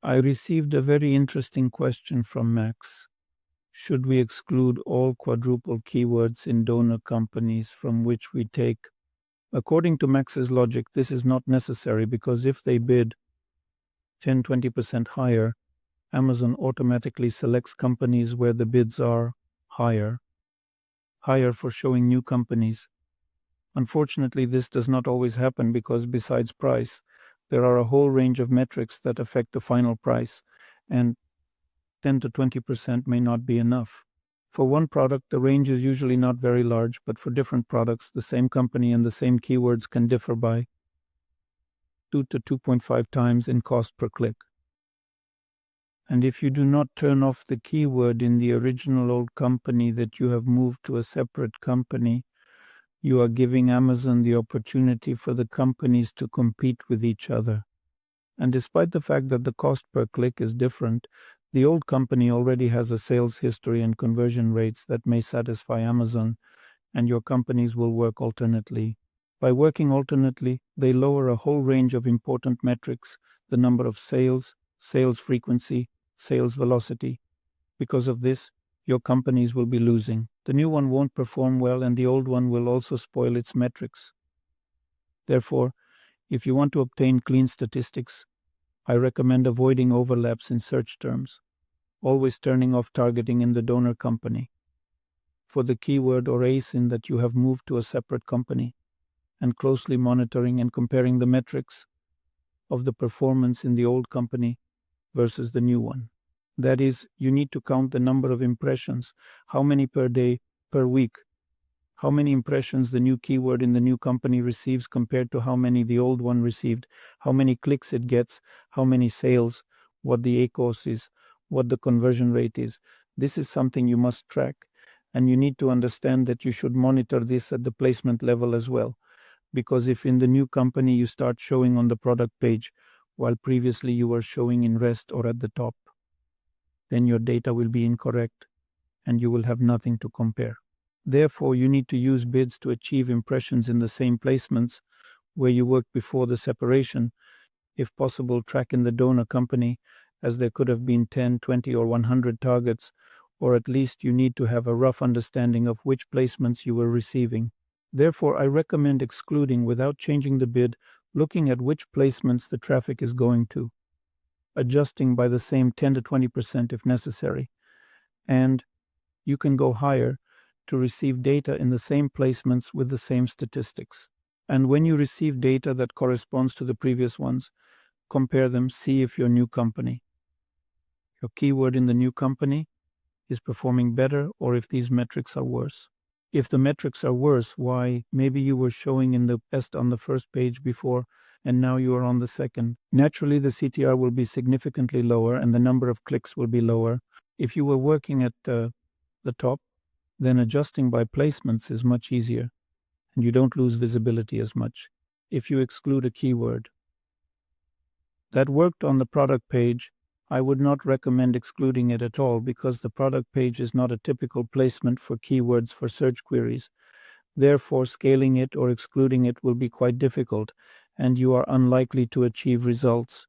I received a very interesting question from Max. Should we exclude all quadruple keywords in donor companies from which we take? According to Max's logic, this is not necessary because if they bid 10-20% higher, Amazon automatically selects companies where the bids are higher for showing new companies. Unfortunately, this does not always happen because besides price, there are a whole range of metrics that affect the final price, and 10 to 20% may not be enough. For one product, the range is usually not very large, but for different products, the same company and the same keywords can differ by 2 to 2.5 times in cost per click. And if you do not turn off the keyword in the original old company that you have moved to a separate company, you are giving Amazon the opportunity for the companies to compete with each other. And despite the fact that the cost per click is different, the old company already has a sales history and conversion rates that may satisfy Amazon, and your companies will work alternately. By working alternately, they lower a whole range of important metrics, the number of sales, sales frequency, sales velocity. Because of this, your companies will be losing. The new one won't perform well, and the old one will also spoil its metrics. Therefore, if you want to obtain clean statistics, I recommend avoiding overlaps in search terms, always turning off targeting in the donor company for the keyword or ASIN that you have moved to a separate company, and closely monitoring and comparing the metrics of the performance in the old company versus the new one. That is, you need to count the number of impressions, how many per day, per week, how many impressions the new keyword in the new company receives compared to how many the old one received, how many clicks it gets, how many sales, what the ACOS is, what the conversion rate is. This is something you must track, and you need to understand that you should monitor this at the placement level as well, because if in the new company you start showing on the product page, while previously you were showing in rest or at the top, then your data will be incorrect, and you will have nothing to compare. Therefore, you need to use bids to achieve impressions in the same placements where you worked before the separation. If possible, track in the donor company, as there could have been 10, 20, or 100 targets, or at least you need to have a rough understanding of which placements you were receiving. Therefore, I recommend excluding without changing the bid, looking at which placements the traffic is going to, adjusting by the same 10 to 20% if necessary, and you can go higher to receive data in the same placements with the same statistics. And when you receive data that corresponds to the previous ones, compare them, see if your new company, your keyword in the new company, is performing better or if these metrics are worse. If the metrics are worse, why? Maybe you were showing in the best on the first page before and now you are on the second. Naturally, the CTR will be significantly lower and the number of clicks will be lower. If you were working at the top, then adjusting by placements is much easier, and you don't lose visibility as much. If you exclude a keyword that worked on the product page, I would not recommend excluding it at all because the product page is not a typical placement for keywords for search queries. Therefore, scaling it or excluding it will be quite difficult, and you are unlikely to achieve results